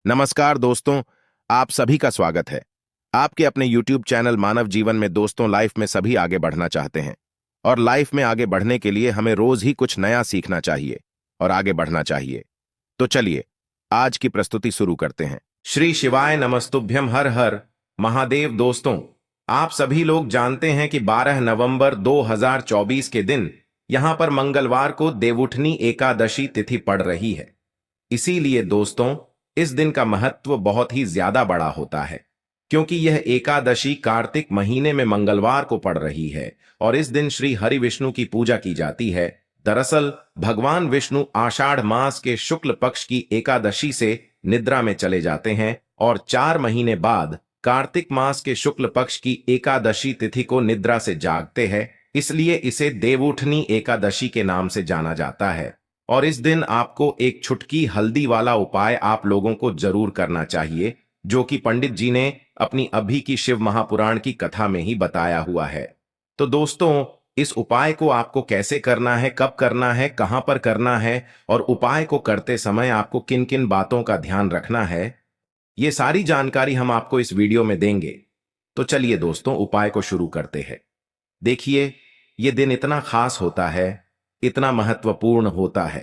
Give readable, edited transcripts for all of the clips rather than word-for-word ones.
नमस्कार दोस्तों, आप सभी का स्वागत है। आपके अपने YouTube चैनल मानव जीवन में दोस्तों लाइफ में सभी आगे बढ़ना चाहते हैं और लाइफ में आगे बढ़ने के लिए हमें रोज ही कुछ नया सीखना चाहिए और आगे बढ़ना चाहिए। तो चलिए आज की प्रस्तुति शुरू करते हैं। श्री शिवाय नमस्तुभ्यम हर हर महादेव। दोस्तों, आप सभी लोग जानते हैं कि 12 नवंबर 2024 के दिन यहां पर मंगलवार को देवउठनी एकादशी तिथि पड़ रही है। इसीलिए दोस्तों इस दिन का महत्व बहुत ही ज्यादा बड़ा होता है, क्योंकि यह एकादशी कार्तिक महीने में मंगलवार को पड़ रही है और इस दिन श्री हरि विष्णु की पूजा की जाती है। दरअसल भगवान विष्णु आषाढ़ मास के शुक्ल पक्ष की एकादशी से निद्रा में चले जाते हैं और 4 महीने बाद कार्तिक मास के शुक्ल पक्ष की एकादशी तिथि को निद्रा से जागते हैं। इसलिए इसे देवउठनी एकादशी के नाम से जाना जाता है। और इस दिन आपको एक छुटकी हल्दी वाला उपाय आप लोगों को जरूर करना चाहिए, जो कि पंडित जी ने अपनी अभी की शिव महापुराण की कथा में ही बताया हुआ है। तो दोस्तों, इस उपाय को आपको कैसे करना है, कब करना है, कहां पर करना है और उपाय को करते समय आपको किन किन बातों का ध्यान रखना है, ये सारी जानकारी हम आपको इस वीडियो में देंगे। तो चलिए दोस्तों, उपाय को शुरू करते हैं। देखिए, ये दिन इतना खास होता है, इतना महत्वपूर्ण होता है।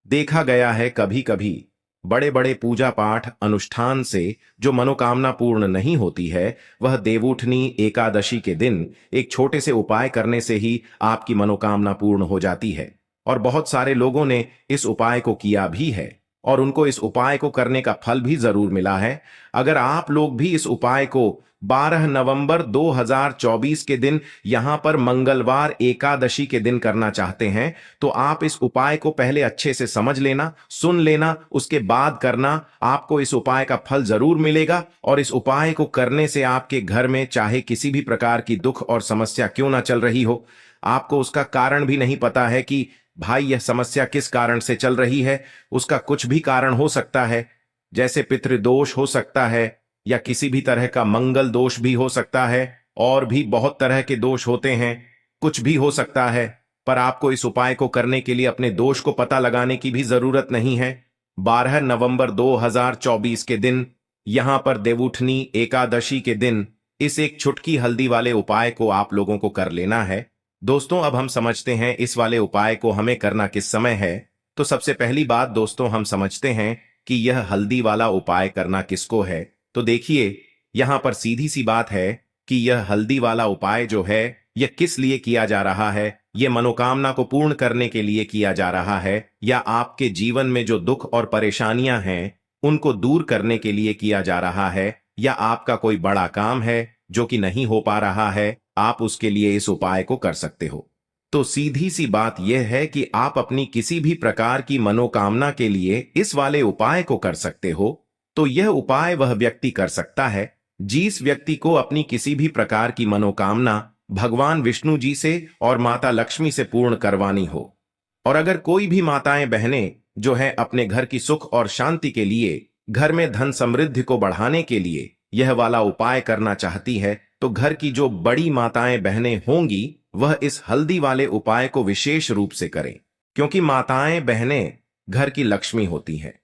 देखा गया है कभी कभी बड़े बड़े पूजा पाठ अनुष्ठान से जो मनोकामना पूर्ण नहीं होती है, वह देवउठनी एकादशी के दिन एक छोटे से उपाय करने से ही आपकी मनोकामना पूर्ण हो जाती है। और बहुत सारे लोगों ने इस उपाय को किया भी है और उनको इस उपाय को करने का फल भी जरूर मिला है। अगर आप लोग भी इस उपाय को 12 नवंबर 2024 के दिन यहां पर मंगलवार एकादशी के दिन करना चाहते हैं, तो आप इस उपाय को पहले अच्छे से समझ लेना, सुन लेना, उसके बाद करना। आपको इस उपाय का फल जरूर मिलेगा और इस उपाय को करने से आपके घर में चाहे किसी भी प्रकार की दुख और समस्या क्यों ना चल रही हो, आपको उसका कारण भी नहीं पता है कि भाई यह समस्या किस कारण से चल रही है। उसका कुछ भी कारण हो सकता है, जैसे पितृदोष हो सकता है या किसी भी तरह का मंगल दोष भी हो सकता है, और भी बहुत तरह के दोष होते हैं, कुछ भी हो सकता है। पर आपको इस उपाय को करने के लिए अपने दोष को पता लगाने की भी जरूरत नहीं है। 12 नवंबर 2024 के दिन यहां पर देवउठनी एकादशी के दिन इस एक छुटकी हल्दी वाले उपाय को आप लोगों को कर लेना है। दोस्तों, अब हम समझते हैं इस वाले उपाय को हमें करना किस समय है। तो सबसे पहली बात दोस्तों, हम समझते हैं कि यह हल्दी वाला उपाय करना किसको है। तो देखिए, यहां पर सीधी सी बात है कि यह हल्दी वाला उपाय जो है यह किस लिए किया जा रहा है। यह मनोकामना को पूर्ण करने के लिए किया जा रहा है, या आपके जीवन में जो दुख और परेशानियां हैं उनको दूर करने के लिए किया जा रहा है, या आपका कोई बड़ा काम है जो कि नहीं हो पा रहा है, आप उसके लिए इस उपाय को कर सकते हो। तो सीधी सी बात यह है कि आप अपनी किसी भी प्रकार की मनोकामना के लिए इस वाले उपाय को कर सकते हो। तो यह उपाय वह व्यक्ति कर सकता है जिस व्यक्ति को अपनी किसी भी प्रकार की मनोकामना भगवान विष्णु जी से और माता लक्ष्मी से पूर्ण करवानी हो। और अगर कोई भी माताएं बहनें जो है अपने घर की सुख और शांति के लिए, घर में धन समृद्धि को बढ़ाने के लिए यह वाला उपाय करना चाहती है, तो घर की जो बड़ी माताएं बहनें होंगी वह इस हल्दी वाले उपाय को विशेष रूप से करें, क्योंकि माताएं बहनें घर की लक्ष्मी होती हैं।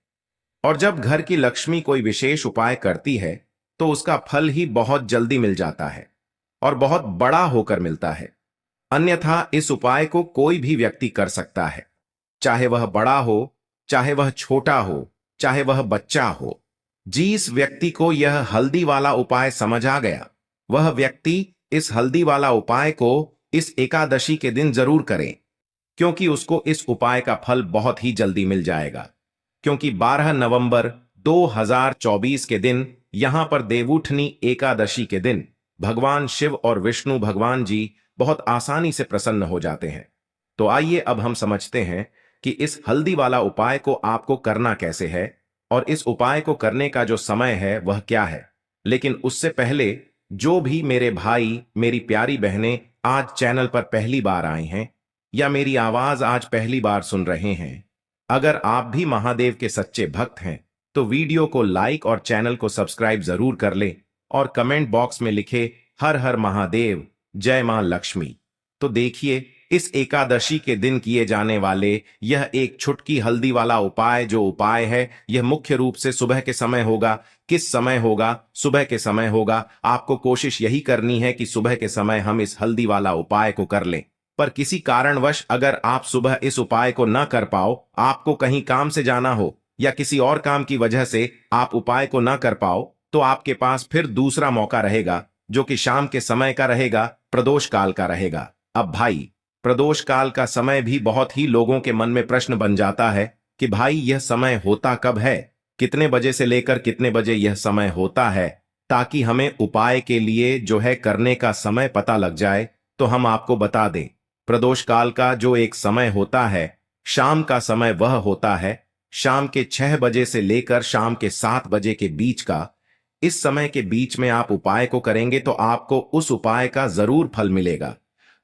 और जब घर की लक्ष्मी कोई विशेष उपाय करती है तो उसका फल ही बहुत जल्दी मिल जाता है और बहुत बड़ा होकर मिलता है। अन्यथा इस उपाय को कोई भी व्यक्ति कर सकता है, चाहे वह बड़ा हो, चाहे वह छोटा हो, चाहे वह बच्चा हो। जिस व्यक्ति को यह हल्दी वाला उपाय समझ आ गया, वह व्यक्ति इस हल्दी वाला उपाय को इस एकादशी के दिन जरूर करें, क्योंकि उसको इस उपाय का फल बहुत ही जल्दी मिल जाएगा। क्योंकि 12 नवंबर 2024 के दिन यहां पर देवउठनी एकादशी के दिन भगवान शिव और विष्णु भगवान जी बहुत आसानी से प्रसन्न हो जाते हैं। तो आइए अब हम समझते हैं कि इस हल्दी वाला उपाय को आपको करना कैसे है और इस उपाय को करने का जो समय है वह क्या है। लेकिन उससे पहले, जो भी मेरे भाई मेरी प्यारी बहनें आज चैनल पर पहली बार आए हैं या मेरी आवाज आज पहली बार सुन रहे हैं, अगर आप भी महादेव के सच्चे भक्त हैं तो वीडियो को लाइक और चैनल को सब्सक्राइब जरूर कर ले और कमेंट बॉक्स में लिखे हर हर महादेव, जय मां लक्ष्मी। तो देखिए, इस एकादशी के दिन किए जाने वाले यह एक छुटकी हल्दी वाला उपाय जो उपाय है यह मुख्य रूप से सुबह के समय होगा। किस समय होगा? सुबह के समय होगा। आपको कोशिश यही करनी है कि सुबह के समय हम इस हल्दी वाला उपाय को कर लें। पर किसी कारणवश अगर आप सुबह इस उपाय को न कर पाओ, आपको कहीं काम से जाना हो या किसी और काम की वजह से आप उपाय को न कर पाओ, तो आपके पास फिर दूसरा मौका रहेगा जो कि शाम के समय का रहेगा, प्रदोष काल का रहेगा। अब भाई, प्रदोष काल का समय भी बहुत ही लोगों के मन में प्रश्न बन जाता है कि भाई यह समय होता कब है, कितने बजे से लेकर कितने बजे यह समय होता है, ताकि हमें उपाय के लिए जो है करने का समय पता लग जाए। तो हम आपको बता दें, प्रदोष काल का जो एक समय होता है, शाम का समय वह होता है शाम के 6 बजे से लेकर शाम के 7 बजे के बीच का। इस समय के बीच में आप उपाय को करेंगे तो आपको उस उपाय का जरूर फल मिलेगा।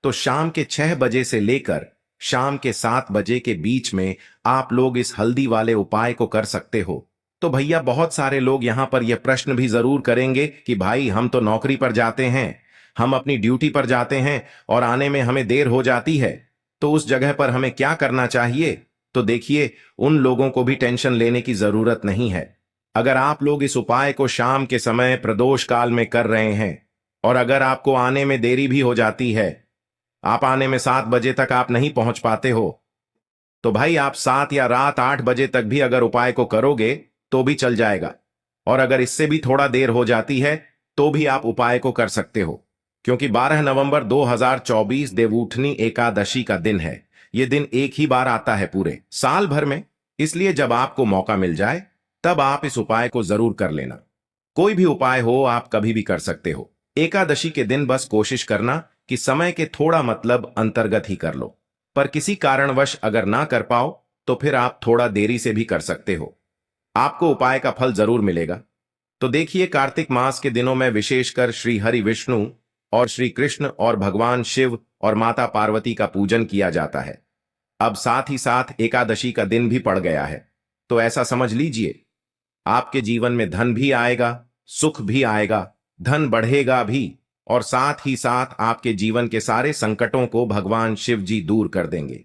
तो शाम के 6 बजे से लेकर शाम के 7 बजे के बीच में आप लोग इस हल्दी वाले उपाय को कर सकते हो। तो भैया बहुत सारे लोग यहां पर यह प्रश्न भी जरूर करेंगे कि भाई हम तो नौकरी पर जाते हैं, हम अपनी ड्यूटी पर जाते हैं और आने में हमें देर हो जाती है, तो उस जगह पर हमें क्या करना चाहिए? तो देखिए, उन लोगों को भी टेंशन लेने की जरूरत नहीं है। अगर आप लोग इस उपाय को शाम के समय प्रदोष काल में कर रहे हैं और अगर आपको आने में देरी भी हो जाती है, आप आने में 7 बजे तक आप नहीं पहुंच पाते हो, तो भाई आप 7 या रात 8 बजे तक भी अगर उपाय को करोगे तो भी चल जाएगा। और अगर इससे भी थोड़ा देर हो जाती है तो भी आप उपाय को कर सकते हो, क्योंकि 12 नवंबर 2024 देवउठनी एकादशी का दिन है। यह दिन एक ही बार आता है पूरे साल भर में, इसलिए जब आपको मौका मिल जाए तब आप इस उपाय को जरूर कर लेना। कोई भी उपाय हो आप कभी भी कर सकते हो। एकादशी के दिन बस कोशिश करना कि समय के थोड़ा मतलब अंतर्गत ही कर लो, पर किसी कारणवश अगर ना कर पाओ तो फिर आप थोड़ा देरी से भी कर सकते हो, आपको उपाय का फल जरूर मिलेगा। तो देखिए, कार्तिक मास के दिनों में विशेषकर श्री हरि विष्णु और श्री कृष्ण और भगवान शिव और माता पार्वती का पूजन किया जाता है। अब साथ ही साथ एकादशी का दिन भी पड़ गया है, तो ऐसा समझ लीजिए आपके जीवन में धन भी आएगा, सुख भी आएगा, धन बढ़ेगा भी, और साथ ही साथ आपके जीवन के सारे संकटों को भगवान शिव जी दूर कर देंगे।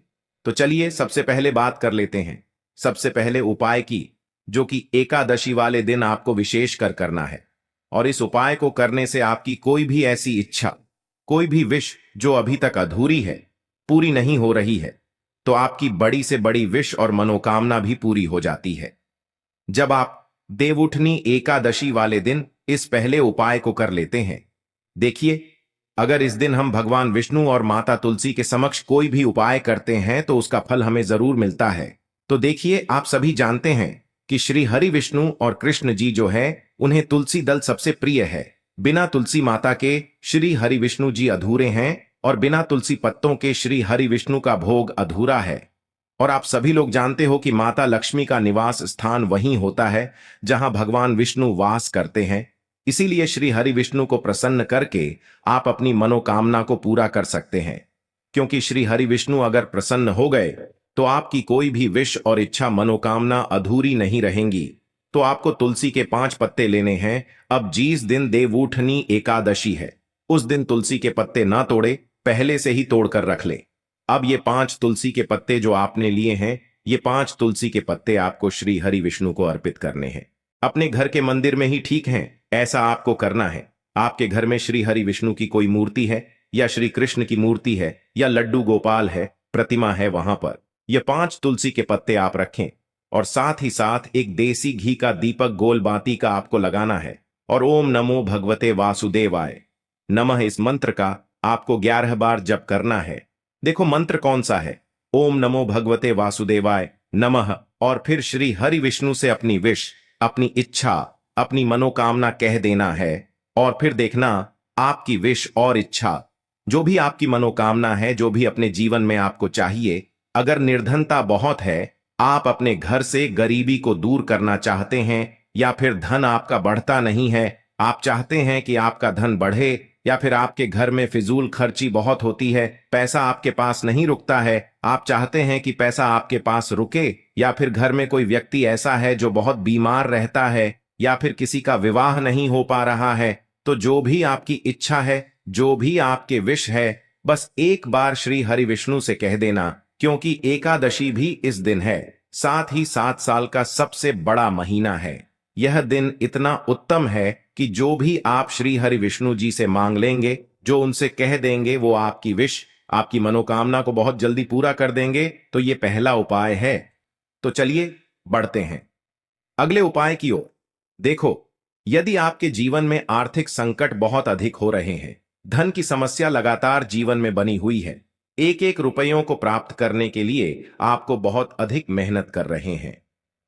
तो चलिए सबसे पहले बात कर लेते हैं सबसे पहले उपाय की, जो कि एकादशी वाले दिन आपको विशेष कर करना है। और इस उपाय को करने से आपकी कोई भी ऐसी इच्छा, कोई भी विश जो अभी तक अधूरी है, पूरी नहीं हो रही है, तो आपकी बड़ी से बड़ी विश और मनोकामना भी पूरी हो जाती है जब आप देवउठनी एकादशी वाले दिन इस पहले उपाय को कर लेते हैं। देखिए, अगर इस दिन हम भगवान विष्णु और माता तुलसी के समक्ष कोई भी उपाय करते हैं तो उसका फल हमें जरूर मिलता है। तो देखिए, आप सभी जानते हैं कि श्री हरि विष्णु और कृष्ण जी जो है उन्हें तुलसी दल सबसे प्रिय है। बिना तुलसी माता के श्री हरि विष्णु जी अधूरे हैं और बिना तुलसी पत्तों के श्री हरि विष्णु का भोग अधूरा है। और आप सभी लोग जानते हो कि माता लक्ष्मी का निवास स्थान वहीं होता है जहां भगवान विष्णु वास करते हैं। इसीलिए श्री हरि विष्णु को प्रसन्न करके आप अपनी मनोकामना को पूरा कर सकते हैं, क्योंकि श्री हरि विष्णु अगर प्रसन्न हो गए तो आपकी कोई भी विश और इच्छा मनोकामना अधूरी नहीं रहेंगी। तो आपको तुलसी के 5 पत्ते लेने हैं। अब जिस दिन देवउठनी एकादशी है उस दिन तुलसी के पत्ते ना तोड़े, पहले से ही तोड़कर रख ले। अब ये 5 तुलसी के पत्ते जो आपने लिए हैं, ये 5 तुलसी के पत्ते आपको श्री हरि विष्णु को अर्पित करने हैं। अपने घर के मंदिर में ही ठीक है, ऐसा आपको करना है। आपके घर में श्री हरि विष्णु की कोई मूर्ति है या श्री कृष्ण की मूर्ति है या लड्डू गोपाल है, प्रतिमा है, वहां पर ये 5 तुलसी के पत्ते आप रखें और साथ ही साथ एक देसी घी का दीपक गोल बाती का आपको लगाना है और ओम नमो भगवते वासुदेवाय नमः इस मंत्र का आपको 11 बार जप करना है। देखो मंत्र कौन सा है, ओम नमो भगवते वासुदेवाय नमः, और फिर श्री हरि विष्णु से अपनी विश, अपनी इच्छा, अपनी मनोकामना कह देना है। और फिर देखना आपकी विश और इच्छा, जो भी आपकी मनोकामना है, जो भी अपने जीवन में आपको चाहिए, अगर निर्धनता बहुत है, आप अपने घर से गरीबी को दूर करना चाहते हैं, या फिर धन आपका बढ़ता नहीं है, आप चाहते हैं कि आपका धन बढ़े, या फिर आपके घर में फिजूल खर्ची बहुत होती है, पैसा आपके पास नहीं रुकता है, आप चाहते हैं कि पैसा आपके पास रुके, या फिर घर में कोई व्यक्ति ऐसा है जो बहुत बीमार रहता है, या फिर किसी का विवाह नहीं हो पा रहा है, तो जो भी आपकी इच्छा है, जो भी आपके विश है, बस एक बार श्री हरि विष्णु से कह देना, क्योंकि एकादशी भी इस दिन है, साथ ही 7 साल का सबसे बड़ा महीना है। यह दिन इतना उत्तम है कि जो भी आप श्री हरि विष्णु जी से मांग लेंगे, जो उनसे कह देंगे, वो आपकी विश, आपकी मनोकामना को बहुत जल्दी पूरा कर देंगे। तो ये पहला उपाय है। तो चलिए बढ़ते हैं अगले उपाय की ओर। देखो, यदि आपके जीवन में आर्थिक संकट बहुत अधिक हो रहे हैं, धन की समस्या लगातार जीवन में बनी हुई है, एक एक रुपयों को प्राप्त करने के लिए आपको बहुत अधिक मेहनत कर रहे हैं,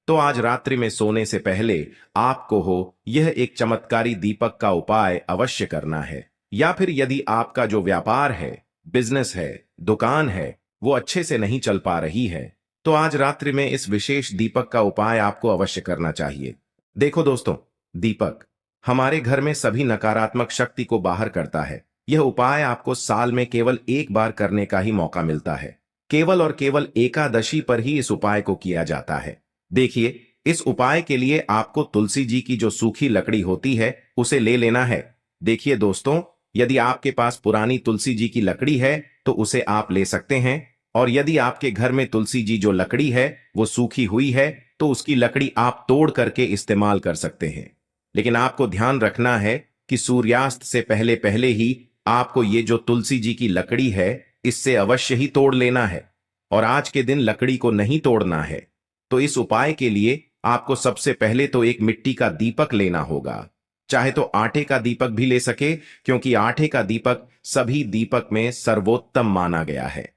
तो आज रात्रि में सोने से पहले आपको यह एक चमत्कारी दीपक का उपाय अवश्य करना है। या फिर यदि आपका जो व्यापार है, बिजनेस है, दुकान है, वो अच्छे से नहीं चल पा रही है, तो आज रात्रि में इस विशेष दीपक का उपाय आपको अवश्य करना चाहिए। देखो दोस्तों, दीपक हमारे घर में सभी नकारात्मक शक्ति को बाहर करता है। यह उपाय आपको साल में केवल एक बार करने का ही मौका मिलता है। केवल और केवल एकादशी पर ही इस उपाय को किया जाता है। देखिए, इस उपाय के लिए आपको तुलसी जी की जो सूखी लकड़ी होती है, उसे ले लेना है। देखिए दोस्तों, यदि आपके पास पुरानी तुलसी जी की लकड़ी है तो उसे आप ले सकते हैं, और यदि आपके घर में तुलसी जी जो लकड़ी है वो सूखी हुई है तो उसकी लकड़ी आप तोड़ करके इस्तेमाल कर सकते हैं। लेकिन आपको ध्यान रखना है कि सूर्यास्त से पहले पहले ही आपको ये जो तुलसी जी की लकड़ी है, इससे अवश्य ही तोड़ लेना है, और आज के दिन लकड़ी को नहीं तोड़ना है। तो इस उपाय के लिए आपको सबसे पहले तो एक मिट्टी का दीपक लेना होगा। चाहे तो आटे का दीपक भी ले सके, क्योंकि आटे का दीपक सभी दीपक में सर्वोत्तम माना गया है।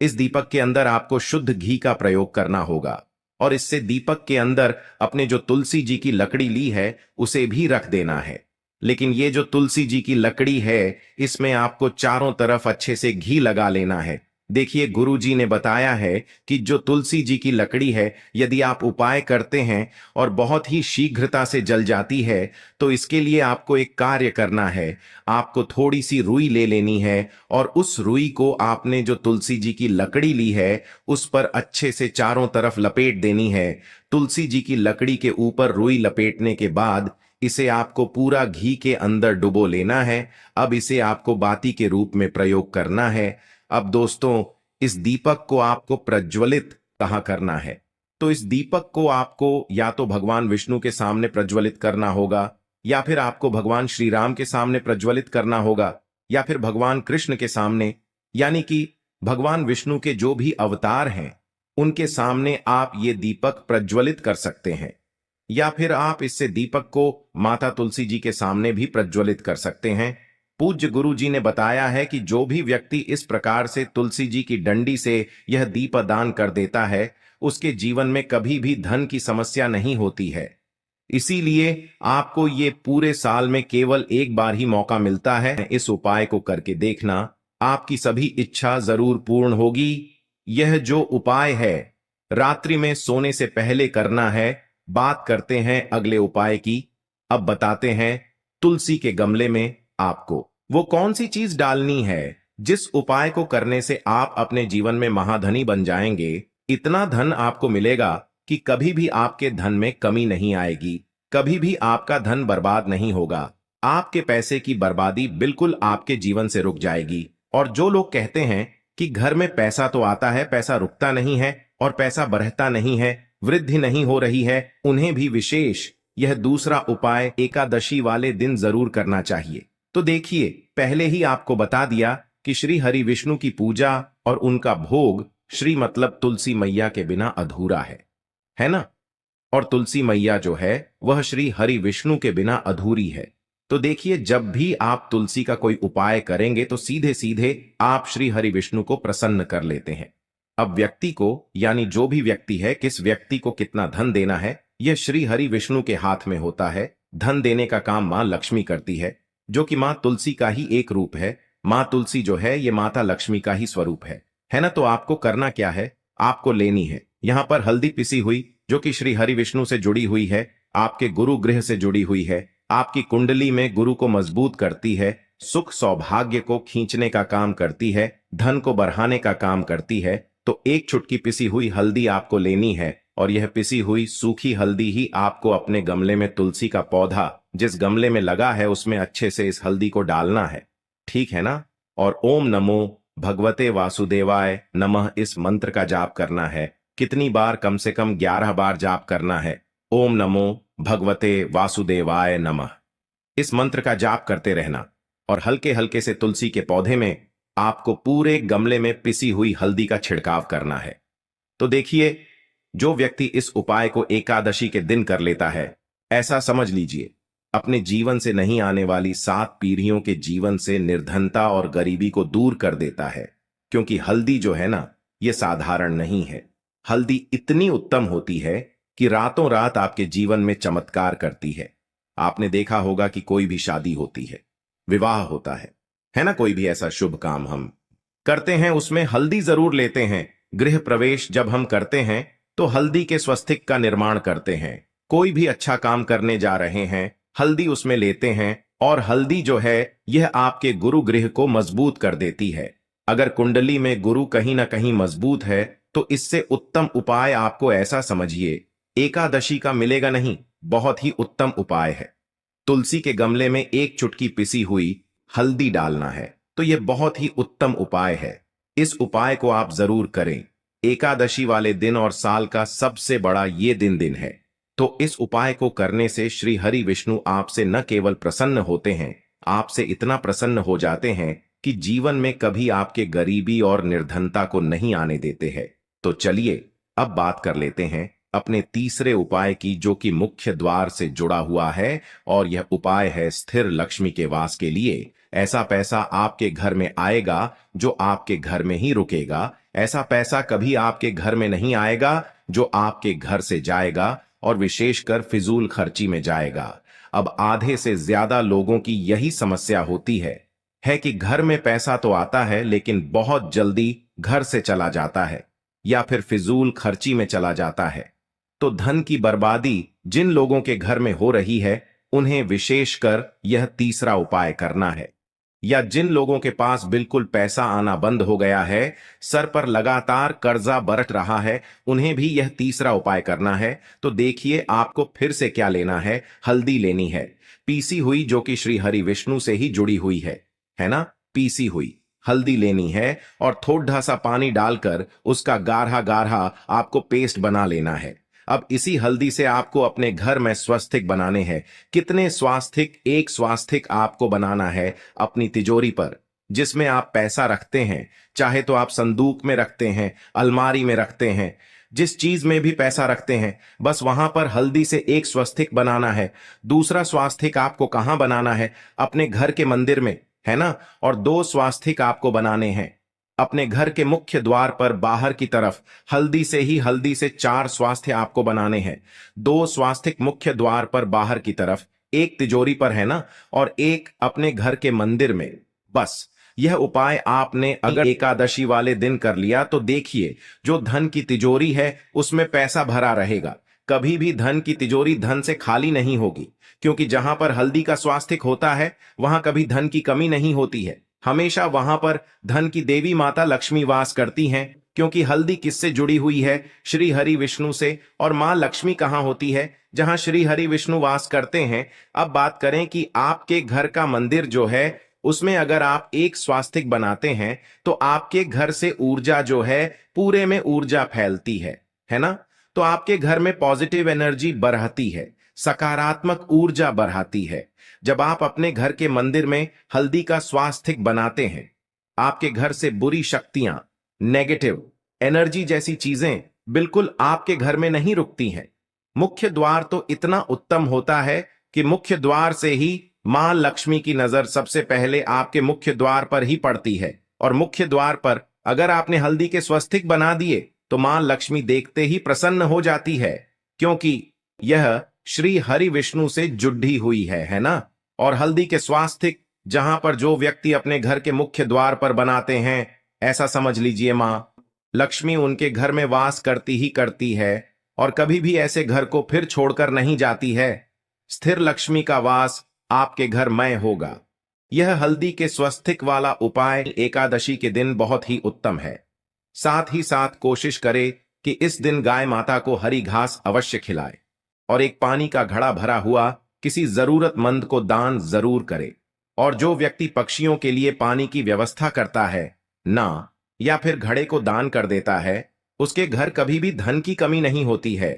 इस दीपक के अंदर आपको शुद्ध घी का प्रयोग करना होगा, और इससे दीपक के अंदर अपने जो तुलसी जी की लकड़ी ली है उसे भी रख देना है। लेकिन ये जो तुलसी जी की लकड़ी है, इसमें आपको चारों तरफ अच्छे से घी लगा लेना है। देखिए, गुरु जी ने बताया है कि जो तुलसी जी की लकड़ी है, यदि आप उपाय करते हैं और बहुत ही शीघ्रता से जल जाती है, तो इसके लिए आपको एक कार्य करना है। आपको थोड़ी सी रुई ले लेनी है, और उस रुई को आपने जो तुलसी जी की लकड़ी ली है उस पर अच्छे से चारों तरफ लपेट देनी है। तुलसी जी की लकड़ी के ऊपर रुई लपेटने के बाद इसे आपको पूरा घी के अंदर डुबो लेना है। अब इसे आपको बाती के रूप में प्रयोग करना है। अब दोस्तों, इस दीपक को आपको प्रज्वलित कहाँ करना है? तो इस दीपक को आपको या तो भगवान विष्णु के सामने प्रज्वलित करना होगा, या फिर आपको भगवान श्री राम के सामने प्रज्वलित करना होगा, या फिर भगवान कृष्ण के सामने, यानी कि भगवान विष्णु के जो भी अवतार हैं उनके सामने आप ये दीपक प्रज्वलित कर सकते हैं। या फिर आप इससे दीपक को माता तुलसी जी के सामने भी प्रज्वलित कर सकते हैं। पूज्य गुरु जी ने बताया है कि जो भी व्यक्ति इस प्रकार से तुलसी जी की डंडी से यह दीपदान कर देता है, उसके जीवन में कभी भी धन की समस्या नहीं होती है। इसीलिए आपको ये पूरे साल में केवल एक बार ही मौका मिलता है। इस उपाय को करके देखना, आपकी सभी इच्छा जरूर पूर्ण होगी। यह जो उपाय है रात्रि में सोने से पहले करना है। बात करते हैं अगले उपाय की। अब बताते हैं तुलसी के गमले में आपको वो कौन सी चीज डालनी है जिस उपाय को करने से आप अपने जीवन में महाधनी बन जाएंगे। इतना धन आपको मिलेगा कि कभी भी आपके धन में कमी नहीं आएगी, कभी भी आपका धन बर्बाद नहीं होगा। आपके पैसे की बर्बादी बिल्कुल आपके जीवन से रुक जाएगी। और जो लोग कहते हैं कि घर में पैसा तो आता है, पैसा रुकता नहीं है और पैसा बढ़ता नहीं है, वृद्धि नहीं हो रही है, उन्हें भी विशेष यह दूसरा उपाय एकादशी वाले दिन जरूर करना चाहिए। तो देखिए, पहले ही आपको बता दिया कि श्री हरि विष्णु की पूजा और उनका भोग श्री मतलब तुलसी मैया के बिना अधूरा है ना? और तुलसी मैया जो है वह श्री हरि विष्णु के बिना अधूरी है। तो देखिए, जब भी आप तुलसी का कोई उपाय करेंगे तो सीधे सीधे आप श्री हरि विष्णु को प्रसन्न कर लेते हैं। अब व्यक्ति को, यानी जो भी व्यक्ति है, किस व्यक्ति को कितना धन देना है, यह श्री हरि विष्णु के हाथ में होता है। धन देने का काम मां लक्ष्मी करती है, जो कि मां तुलसी का ही एक रूप है। मां तुलसी जो है ये माता लक्ष्मी का ही स्वरूप है ना? तो आपको करना क्या है? आपको लेनी है यहां पर हल्दी पिसी हुई, जो कि श्री हरि विष्णु से जुड़ी हुई है, आपके गुरु गृह से जुड़ी हुई है, आपकी कुंडली में गुरु को मजबूत करती है, सुख सौभाग्य को खींचने का काम करती है, धन को बढ़ाने का काम करती है। तो एक चुटकी पिसी हुई हल्दी आपको लेनी है, और यह पिसी हुई सूखी हल्दी ही आपको अपने गमले में तुलसी का पौधा जिस गमले में लगा है उसमें अच्छे से इस हल्दी को डालना है। ठीक है ना? और ओम नमो भगवते वासुदेवाय नमः इस मंत्र का जाप करना है। कितनी बार? कम से कम 11 बार जाप करना है। ओम नमो भगवते वासुदेवाय नमः इस मंत्र का जाप करते रहना। और हल्के हल्के से तुलसी के पौधे में आपको पूरे गमले में पिसी हुई हल्दी का छिड़काव करना है। तो देखिए, जो व्यक्ति इस उपाय को एकादशी के दिन कर लेता है, ऐसा समझ लीजिए अपने जीवन से नहीं आने वाली 7 पीढ़ियों के जीवन से निर्धनता और गरीबी को दूर कर देता है। क्योंकि हल्दी जो है ना, ये साधारण नहीं है। हल्दी इतनी उत्तम होती है कि रातों रात आपके जीवन में चमत्कार करती है। आपने देखा होगा कि कोई भी शादी होती है, विवाह होता है ना, कोई भी ऐसा शुभ काम हम करते हैं, उसमें हल्दी जरूर लेते हैं। गृह प्रवेश जब हम करते हैं तो हल्दी के स्वस्तिक का निर्माण करते हैं। कोई भी अच्छा काम करने जा रहे हैं, हल्दी उसमें लेते हैं। और हल्दी जो है, यह आपके गुरु गृह को मजबूत कर देती है। अगर कुंडली में गुरु कहीं ना कहीं मजबूत है तो इससे उत्तम उपाय आपको ऐसा समझिए एकादशी का मिलेगा नहीं। बहुत ही उत्तम उपाय है। तुलसी के गमले में एक चुटकी पिसी हुई हल्दी डालना है, तो यह बहुत ही उत्तम उपाय है। इस उपाय को आप जरूर करें। एकादशी वाले दिन और साल का सबसे बड़ा ये दिन है। तो इस उपाय को करने से श्री हरि विष्णु आपसे न केवल प्रसन्न होते हैं, आपसे इतना प्रसन्न हो जाते हैं कि जीवन में कभी आपके गरीबी और निर्धनता को नहीं आने देते हैं। तो चलिए अब बात कर लेते हैं अपने तीसरे उपाय की, जो कि मुख्य द्वार से जुड़ा हुआ है। और यह उपाय है स्थिर लक्ष्मी के वास के लिए। ऐसा पैसा आपके घर में आएगा जो आपके घर में ही रुकेगा। ऐसा पैसा कभी आपके घर में नहीं आएगा जो आपके घर से जाएगा और विशेषकर फिजूल खर्ची में जाएगा। अब आधे से ज्यादा लोगों की यही समस्या होती है कि घर में पैसा तो आता है लेकिन बहुत जल्दी घर से चला जाता है या फिर फिजूल खर्ची में चला जाता है। तो धन की बर्बादी जिन लोगों के घर में हो रही है, उन्हें विशेषकर यह तीसरा उपाय करना है। या जिन लोगों के पास बिल्कुल पैसा आना बंद हो गया है, सर पर लगातार कर्जा बरत रहा है, उन्हें भी यह तीसरा उपाय करना है। तो देखिए आपको फिर से क्या लेना है। हल्दी लेनी है, पीसी हुई, जो कि श्री हरि विष्णु से ही जुड़ी हुई है ना। पीसी हुई हल्दी लेनी है और थोड़ा सा पानी डालकर उसका गाढ़ा गाढ़ा आपको पेस्ट बना लेना है। अब इसी हल्दी से आपको अपने घर में स्वास्तिक बनाने हैं। कितने स्वास्तिक? एक स्वास्तिक आपको बनाना है अपनी तिजोरी पर, जिसमें आप पैसा रखते हैं। चाहे तो आप संदूक में रखते हैं, अलमारी में रखते हैं, जिस चीज में भी पैसा रखते हैं, बस वहां पर हल्दी से एक स्वास्तिक बनाना है। दूसरा स्वास्तिक आपको कहां बनाना है? अपने घर के मंदिर में, है ना। और 2 स्वास्तिक आपको बनाने हैं अपने घर के मुख्य द्वार पर बाहर की तरफ। हल्दी से 4 स्वास्थ्य आपको बनाने हैं। 2 स्वास्तिक मुख्य द्वार पर बाहर की तरफ, एक तिजोरी पर, है ना, और एक अपने घर के मंदिर में। बस यह उपाय आपने अगर एकादशी वाले दिन कर लिया तो देखिए जो धन की तिजोरी है उसमें पैसा भरा रहेगा। कभी भी धन की तिजोरी धन से खाली नहीं होगी, क्योंकि जहां पर हल्दी का स्वास्तिक होता है वहां कभी धन की कमी नहीं होती है। हमेशा वहां पर धन की देवी माता लक्ष्मी वास करती हैं, क्योंकि हल्दी किससे जुड़ी हुई है? श्री हरि विष्णु से। और मां लक्ष्मी कहां होती है? जहां श्री हरि विष्णु वास करते हैं। अब बात करें कि आपके घर का मंदिर जो है, उसमें अगर आप एक स्वास्तिक बनाते हैं तो आपके घर से ऊर्जा जो है, पूरे में ऊर्जा फैलती है ना। तो आपके घर में पॉजिटिव एनर्जी बढ़ती है, सकारात्मक ऊर्जा बढ़ाती है। जब आप अपने घर के मंदिर में हल्दी का स्वास्तिक बनाते हैं, आपके घर से बुरी शक्तियां, नेगेटिव एनर्जी जैसी चीजें बिल्कुल आपके घर में नहीं रुकती हैं। मुख्य द्वार तो इतना उत्तम होता है कि मुख्य द्वार से ही मां लक्ष्मी की नजर सबसे पहले आपके मुख्य द्वार पर ही पड़ती है। और मुख्य द्वार पर अगर आपने हल्दी के स्वस्तिक बना दिए तो मां लक्ष्मी देखते ही प्रसन्न हो जाती है, क्योंकि यह श्री हरि विष्णु से जुड़ी हुई है ना। और हल्दी के स्वास्तिक जहां पर जो व्यक्ति अपने घर के मुख्य द्वार पर बनाते हैं, ऐसा समझ लीजिए मां लक्ष्मी उनके घर में वास करती ही करती है और कभी भी ऐसे घर को फिर छोड़कर नहीं जाती है। स्थिर लक्ष्मी का वास आपके घर में होगा। यह हल्दी के स्वस्तिक वाला उपाय एकादशी के दिन बहुत ही उत्तम है। साथ ही साथ कोशिश करे कि इस दिन गाय माता को हरी घास अवश्य खिलाए और एक पानी का घड़ा भरा हुआ किसी जरूरतमंद को दान जरूर करे। और जो व्यक्ति पक्षियों के लिए पानी की व्यवस्था करता है ना, या फिर घड़े को दान कर देता है, उसके घर कभी भी धन की कमी नहीं होती है।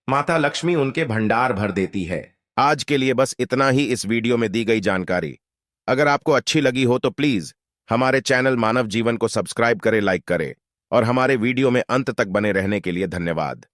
माता लक्ष्मी उनके भंडार भर देती है। आज के लिए बस इतना ही इस वीडियो में दी गई जानकारी। अगर आपको अच्छी लगी हो तो प्लीज हमारे चैनल मानव जीवन को सब्सक्राइब करें, लाइक करें और हमारे वीडियो में अंत तक बने रहने के लिए धन्यवाद।